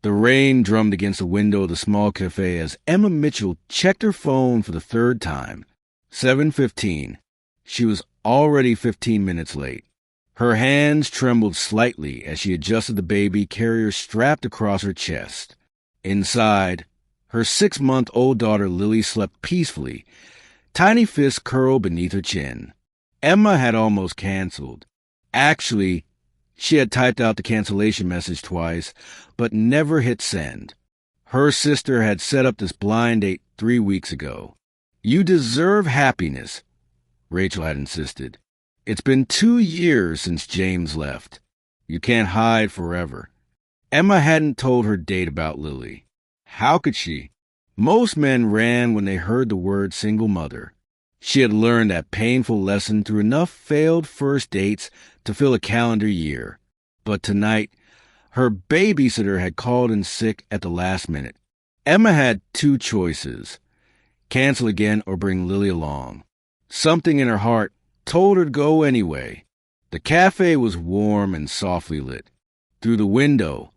The rain drummed against the window of the small cafe as Emma Mitchell checked her phone for the third time. 7:15. She was already 15 minutes late. Her hands trembled slightly as she adjusted the baby carrier strapped across her chest. Inside, her 6-month-old daughter Lily slept peacefully, tiny fists curled beneath her chin. Emma had almost canceled. Actually, she had typed out the cancellation message twice, but never hit send. Her sister had set up this blind date 3 weeks ago. "You deserve happiness," Rachel had insisted. "It's been 2 years since James left. You can't hide forever." Emma hadn't told her date about Lily. How could she? Most men ran when they heard the word single mother. She had learned that painful lesson through enough failed first dates to fill a calendar year. But tonight, her babysitter had called in sick at the last minute. Emma had 2 choices: cancel again or bring Lily along. Something in her heart told her to go anyway. The cafe was warm and softly lit. Through the window,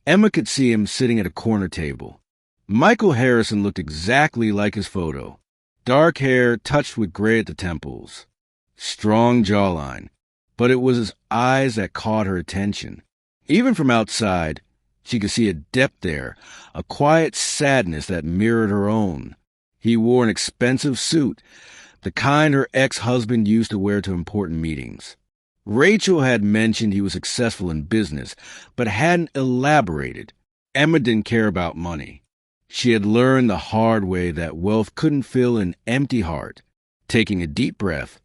Emma could see him sitting at a corner table. Michael Harrison looked exactly like his photo. Dark hair touched with gray at the temples. Strong jawline. But it was his eyes that caught her attention. Even from outside, she could see a depth there, a quiet sadness that mirrored her own. He wore an expensive suit, the kind her ex-husband used to wear to important meetings. Rachel had mentioned he was successful in business, but hadn't elaborated. Emma didn't care about money. She had learned the hard way that wealth couldn't fill an empty heart. Taking a deep breath,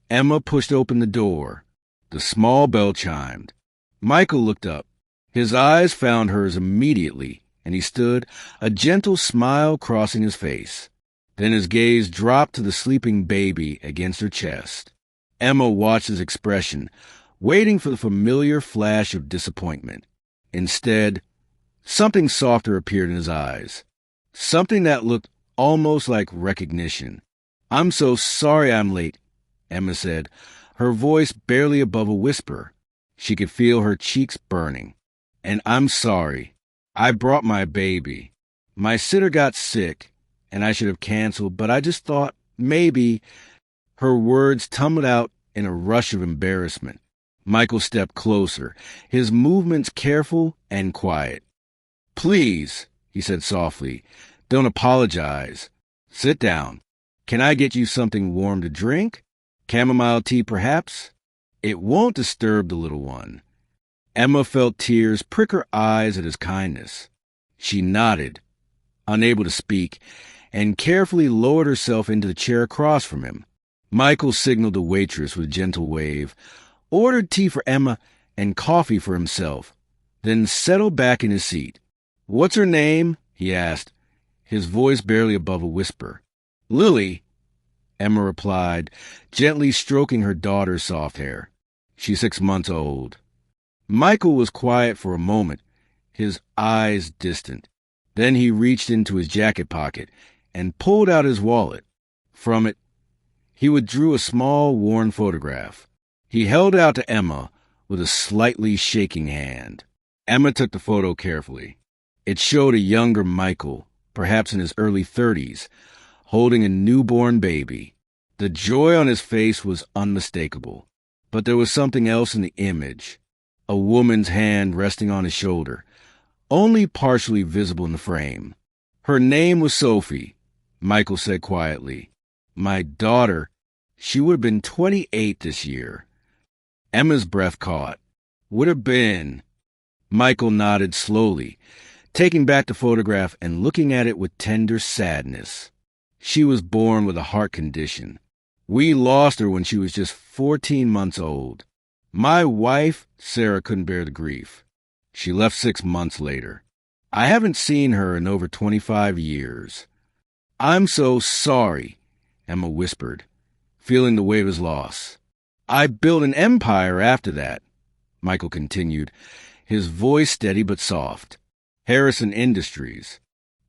Emma pushed open the door. The small bell chimed. Michael looked up. His eyes found hers immediately, and he stood, a gentle smile crossing his face. Then his gaze dropped to the sleeping baby against her chest. Emma watched his expression, waiting for the familiar flash of disappointment. Instead, something softer appeared in his eyes. Something that looked almost like recognition. "I'm so sorry I'm late," Emma said, her voice barely above a whisper. She could feel her cheeks burning. "And I'm sorry. I brought my baby. My sitter got sick, and I should have canceled, but I just thought maybe—" Her words tumbled out in a rush of embarrassment. Michael stepped closer, his movements careful and quiet. "Please," he said softly, "don't apologize. Sit down. Can I get you something warm to drink? Chamomile tea, perhaps? It won't disturb the little one." Emma felt tears prick her eyes at his kindness. She nodded, unable to speak, and carefully lowered herself into the chair across from him. Michael signaled the waitress with a gentle wave, ordered tea for Emma and coffee for himself, then settled back in his seat. "What's her name?" he asked, his voice barely above a whisper. "Lily," Emma replied, gently stroking her daughter's soft hair. "She's 6 months old." Michael was quiet for a moment, his eyes distant. Then he reached into his jacket pocket and pulled out his wallet. From it, he withdrew a small, worn photograph. He held it out to Emma with a slightly shaking hand. Emma took the photo carefully. It showed a younger Michael, perhaps in his early 30s, holding a newborn baby. The joy on his face was unmistakable. But there was something else in the image. A woman's hand resting on his shoulder, only partially visible in the frame. "Her name was Sophie," Michael said quietly. "My daughter, she would have been 28 this year." Emma's breath caught. "Would have been." Michael nodded slowly, taking back the photograph and looking at it with tender sadness. "She was born with a heart condition. We lost her when she was just 14 months old. My wife, Sarah, couldn't bear the grief. She left 6 months later. I haven't seen her in over 25 years. I'm so sorry," Emma whispered, feeling the weight of his loss. "I built an empire after that," Michael continued, his voice steady but soft. "Harrison Industries.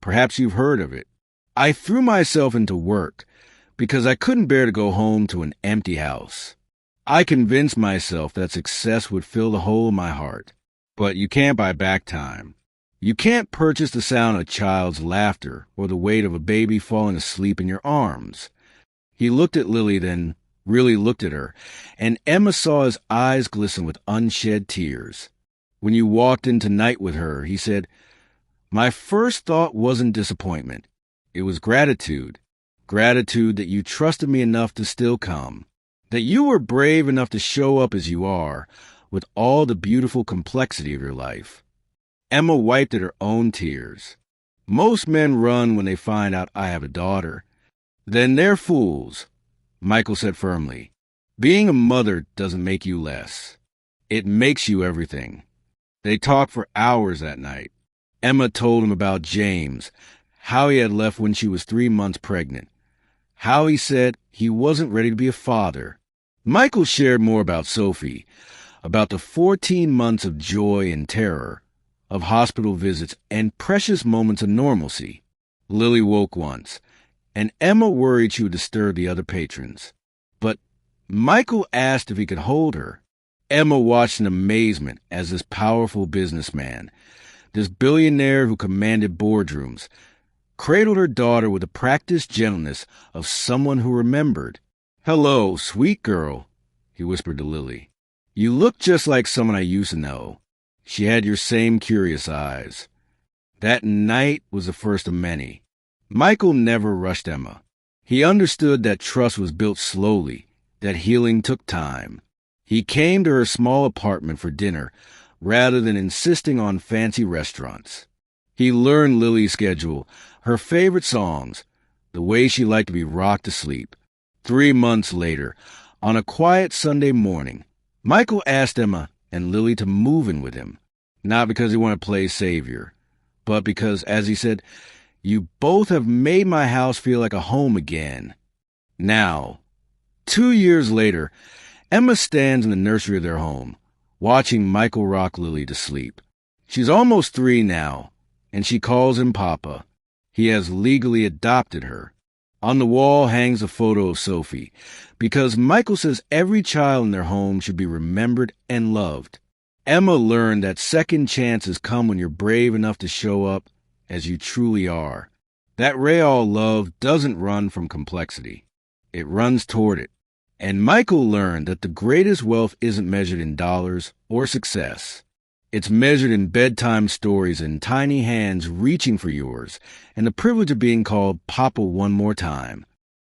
Perhaps you've heard of it. I threw myself into work because I couldn't bear to go home to an empty house. I convinced myself that success would fill the hole in my heart. But you can't buy back time. You can't purchase the sound of a child's laughter or the weight of a baby falling asleep in your arms. He looked at Lily, then really looked at her, and Emma saw his eyes glisten with unshed tears. When you walked in tonight with her, he said, "My first thought wasn't disappointment. It was gratitude. Gratitude that you trusted me enough to still come. That you were brave enough to show up as you are, with all the beautiful complexity of your life." Emma wiped at her own tears. "Most men run when they find out I have a daughter. Then they're fools," Michael said firmly. "Being a mother doesn't make you less. It makes you everything." They talked for hours that night. Emma told him about James, how he had left when she was 3 months pregnant, how he said he wasn't ready to be a father. Michael shared more about Sophie, about the 14 months of joy and terror, of hospital visits and precious moments of normalcy. Lily woke once, and Emma worried she would disturb the other patrons. But Michael asked if he could hold her. Emma watched in amazement as this powerful businessman, this billionaire who commanded boardrooms, cradled her daughter with the practiced gentleness of someone who remembered. "Hello, sweet girl," he whispered to Lily. "You look just like someone I used to know." She had your same curious eyes. That night was the first of many. Michael never rushed Emma. He understood that trust was built slowly, that healing took time. He came to her small apartment for dinner rather than insisting on fancy restaurants. He learned Lily's schedule, her favorite songs, the way she liked to be rocked to sleep. 3 months later, on a quiet Sunday morning, Michael asked Emma and Lily to move in with him, not because he wanted to play savior, but because, as he said, "You both have made my house feel like a home again." Now, 2 years later, Emma stands in the nursery of their home, watching Michael rock Lily to sleep. She's almost 3 now, and she calls him Papa. He has legally adopted her. On the wall hangs a photo of Sophie, because Michael says every child in their home should be remembered and loved. Emma learned that second chances come when you're brave enough to show up as you truly are. That real love doesn't run from complexity. It runs toward it. And Michael learned that the greatest wealth isn't measured in dollars or success. It's measured in bedtime stories and tiny hands reaching for yours, and the privilege of being called Papa one more time.